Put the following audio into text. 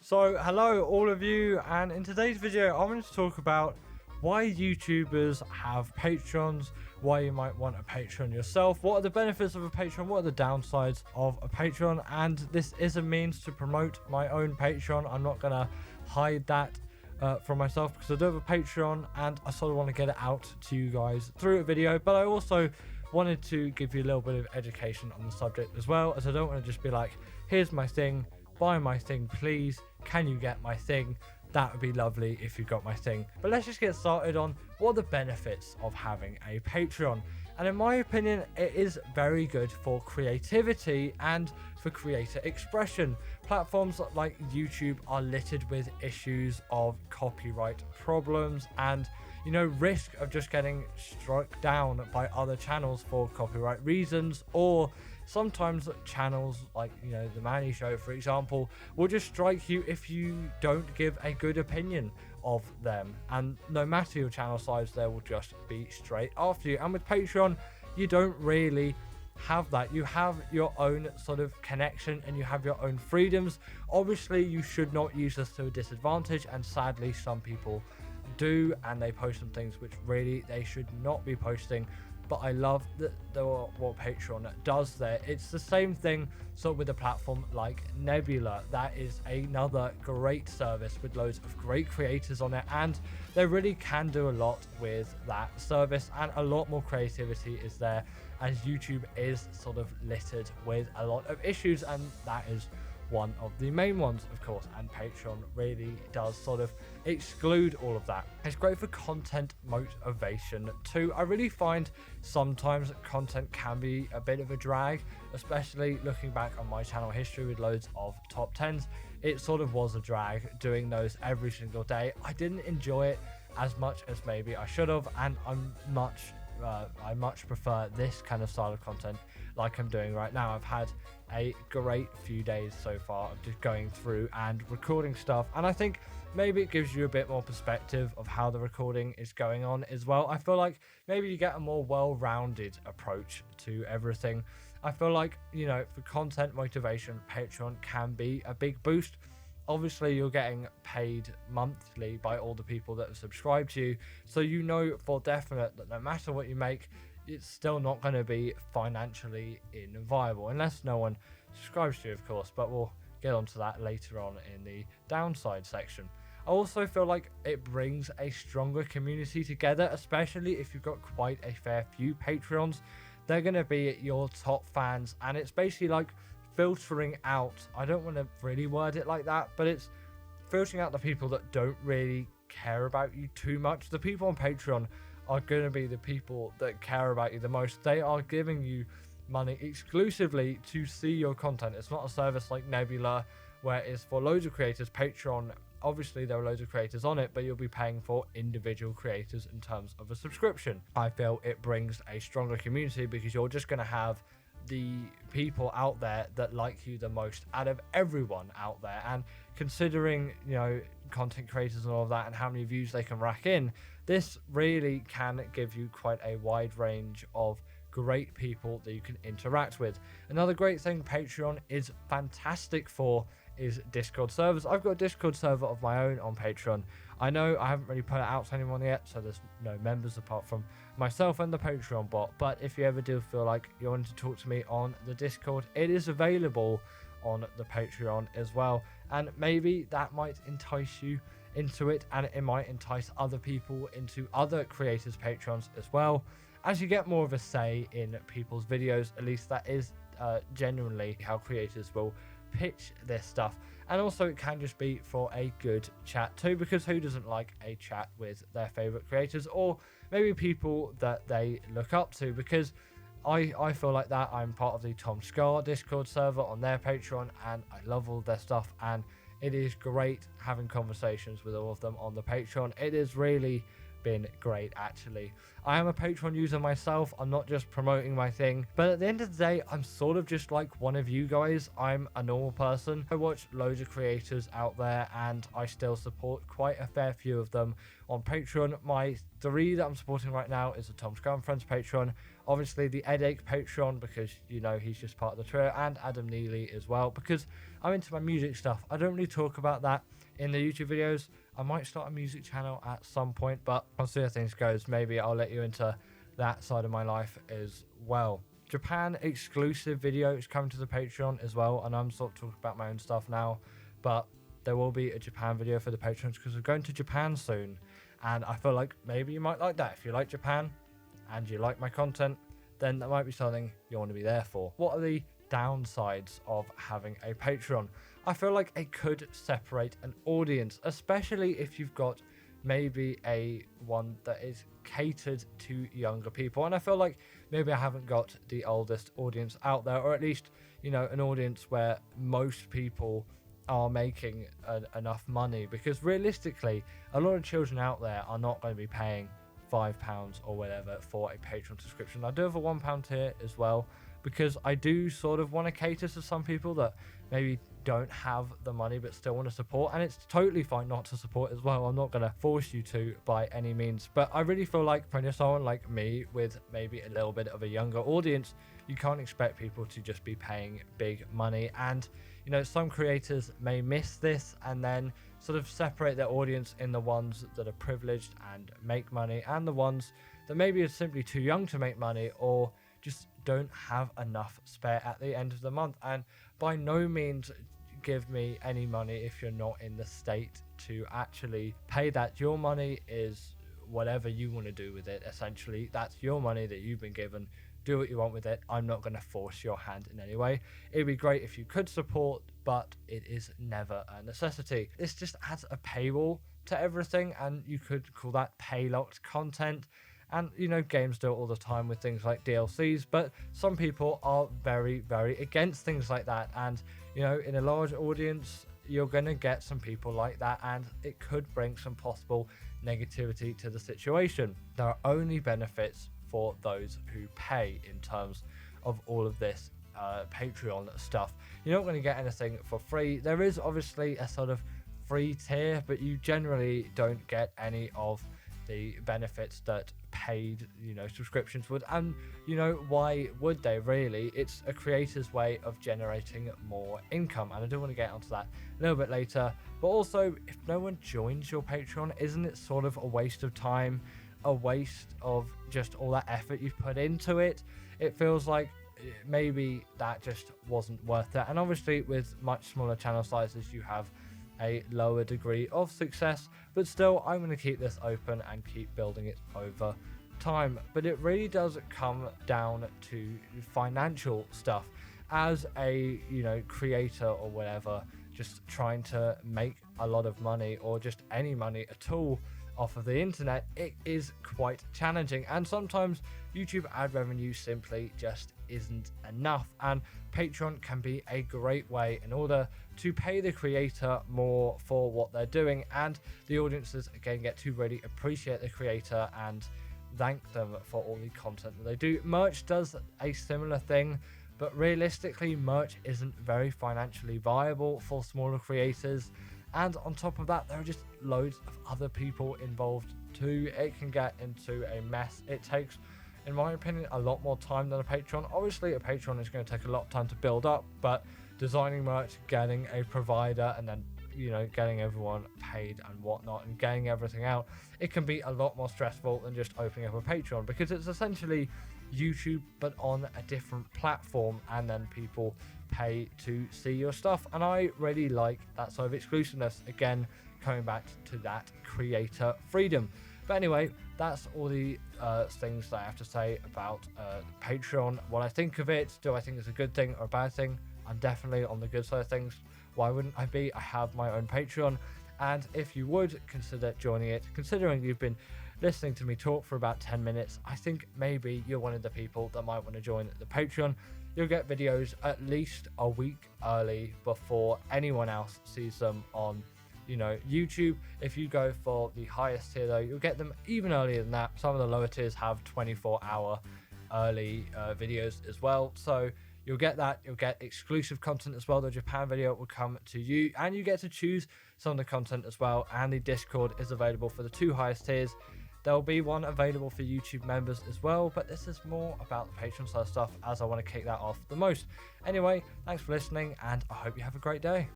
So hello all of you, and in today's video I'm going to talk about why YouTubers have Patrons, why you might want a Patreon yourself, what are the benefits of a Patreon, what are the downsides of a Patreon, and this is a means to promote my own Patreon. I'm not going to hide that from myself because I do have a Patreon and I sort of want to get it out to you guys through a video, but I also wanted to give you a little bit of education on the subject as well, as I don't want to just be like, here's my thing, buy my thing please, can you get my thing? That would be lovely if you got my thing. But let's just get started on what are the benefits of having a Patreon. And in my opinion, it is very good for creativity and for creator expression. Platforms like YouTube are littered with issues of copyright problems and, you know, risk of just getting struck down by other channels for copyright reasons, or sometimes channels like, you know, the Manny Show, for example, will just strike you if you don't give a good opinion of them, and no matter your channel size, they will just be straight after you. And with Patreon, you don't really have that. You have your own sort of connection and you have your own freedoms. Obviously, you should not use this to a disadvantage, and sadly some people do, and they post some things which really they should not be posting. But I love what Patreon does there. It's the same thing sort of with a platform like Nebula. That is another great service with loads of great creators on it, and they really can do a lot with that service, and a lot more creativity is there, as YouTube is sort of littered with a lot of issues, and that is one of the main ones, of course, and Patreon really does sort of exclude all of that. It's great for content motivation too. I really find sometimes content can be a bit of a drag, especially looking back on my channel history with loads of top 10s. It sort of was a drag doing those every single day. I didn't enjoy it as much as maybe I should have, and I much prefer this kind of style of content like I'm doing right now. I've had a great few days so far of just going through and recording stuff, and I think maybe it gives you a bit more perspective of how the recording is going on as well. I feel like maybe you get a more well-rounded approach to everything. I feel like, you know, for content motivation, Patreon can be a big boost. Obviously, you're getting paid monthly by all the people that have subscribed to you, so you know for definite that no matter what you make, it's still not going to be financially inviolable, unless no one subscribes to you, of course, but we'll get onto that later on in the downside section. I also feel like it brings a stronger community together, especially if you've got quite a fair few Patreons. They're going to be your top fans, and it's basically like filtering out, I don't want to really word it like that, but it's filtering out the people that don't really care about you too much. The people on Patreon are going to be the people that care about you the most. They are giving you money exclusively to see your content. It's not a service like Nebula where it's for loads of creators. Patreon, obviously there are loads of creators on it, but you'll be paying for individual creators in terms of a subscription. I feel it brings a stronger community because you're just going to have the people out there that like you the most out of everyone out there. And considering, you know, content creators and all of that and how many views they can rack in, this really can give you quite a wide range of great people that you can interact with. Another great thing Patreon is fantastic for is Discord servers. I've got a Discord server of my own on Patreon. I know I haven't really put it out to anyone yet, so there's no members apart from myself and the Patreon bot, but if you ever do feel like you want to talk to me on the Discord, it is available on the Patreon as well, and maybe that might entice you into it, and it might entice other people into other creators' Patrons as well, as you get more of a say in people's videos. At least that is genuinely how creators will pitch this stuff. And also it can just be for a good chat too, because who doesn't like a chat with their favorite creators, or maybe people that they look up to? Because I feel like that. I'm part of the Tom Scar Discord server on their Patreon, and I love all their stuff, and it is great having conversations with all of them on the Patreon. It has really been great, actually. I am a Patreon user myself. I'm not just promoting my thing, but at the end of the day, I'm sort of just like one of you guys. I'm a normal person. I watch loads of creators out there, and I still support quite a fair few of them on Patreon. My 3 that I'm supporting right now is the Tom Scar and Friends Patreon. Obviously the Headache Patreon, because you know he's just part of the trio, and Adam Neely as well, because I'm into my music stuff. I don't really talk about that in the YouTube videos. I might start a music channel at some point, but I'll see how things goes. Maybe I'll let you into that side of my life as well. Japan exclusive video is coming to the Patreon as well, and I'm sort of talking about my own stuff now, but there will be a Japan video for the patrons because we're going to Japan soon, and I feel like maybe you might like that. If you like Japan and you like my content, then that might be something you want to be there for. What are the downsides of having a Patreon? I feel like it could separate an audience, especially if you've got maybe a one that is catered to younger people, and I feel like maybe I haven't got the oldest audience out there, or at least, you know, an audience where most people are making enough money, because realistically a lot of children out there are not going to be paying £5 or whatever for a Patreon subscription. I do have a £1 tier as well, because I do sort of want to cater to some people that maybe don't have the money but still want to support, and it's totally fine not to support as well. I'm not going to force you to by any means, but I really feel like when you're someone like me with maybe a little bit of a younger audience, you can't expect people to just be paying big money. And you know, some creators may miss this and then sort of separate their audience in the ones that are privileged and make money, and the ones that maybe are simply too young to make money, or just don't have enough spare at the end of the month. And by no means give me any money if you're not in the state to actually pay that. Your money is whatever you want to do with it. Essentially, that's your money that you've been given. Do what you want with it. I'm not going to force your hand in any way. It'd be great if you could support, but it is never a necessity. This just adds a paywall to everything, and you could call that pay locked content. And you know, games do it all the time with things like DLCs, but some people are very, very against things like that. And you know, in a large audience, you're going to get some people like that, and it could bring some possible negativity to the situation. There are only benefits for those who pay in terms of all of this Patreon stuff. You're not going to get anything for free. There is obviously a sort of free tier, but you generally don't get any of the benefits that paid, you know, subscriptions would. And you know, why would they really? It's a creator's way of generating more income, and I do want to get onto that a little bit later. But also, if no one joins your Patreon, isn't it sort of a waste of time, a waste of just all that effort you've put into it? It feels like maybe that just wasn't worth it. And obviously with much smaller channel sizes, you have a lower degree of success, but still I'm going to keep this open and keep building it over time. But it really does come down to financial stuff. As a, you know, creator or whatever, just trying to make a lot of money, or just any money at all off of the internet, it is quite challenging, and sometimes YouTube ad revenue simply just isn't enough. And Patreon can be a great way in order to pay the creator more for what they're doing, and the audiences again get to really appreciate the creator and thank them for all the content that they do. Merch does a similar thing, but realistically merch isn't very financially viable for smaller creators. And on top of that, there are just loads of other people involved too. It can get into a mess. It takes, in my opinion, a lot more time than a Patreon. Obviously a Patreon is going to take a lot of time to build up, but designing merch, getting a provider, and then, you know, getting everyone paid and whatnot, and getting everything out, it can be a lot more stressful than just opening up a Patreon, because it's essentially YouTube but on a different platform, and then people pay to see your stuff. And I really like that sort of exclusiveness, again coming back to that creator freedom. But anyway, that's all the things that I have to say about Patreon. What I think of it, do I think it's a good thing or a bad thing? I'm definitely on the good side of things. Why wouldn't I be? I have my own Patreon, and if you would consider joining it, considering you've been listening to me talk for about 10 minutes, I think maybe you're one of the people that might want to join the Patreon. You'll get videos at least a week early before anyone else sees them on, you know, YouTube. If you go for the highest tier though, you'll get them even earlier than that. Some of the lower tiers have 24-hour early videos as well, so you'll get that. You'll get exclusive content as well. The Japan video will come to you, and you get to choose some of the content as well. And the Discord is available for the 2 highest tiers. There'll be one available for YouTube members as well, but this is more about the Patreon side stuff, as I want to kick that off the most. Anyway, thanks for listening, and I hope you have a great day.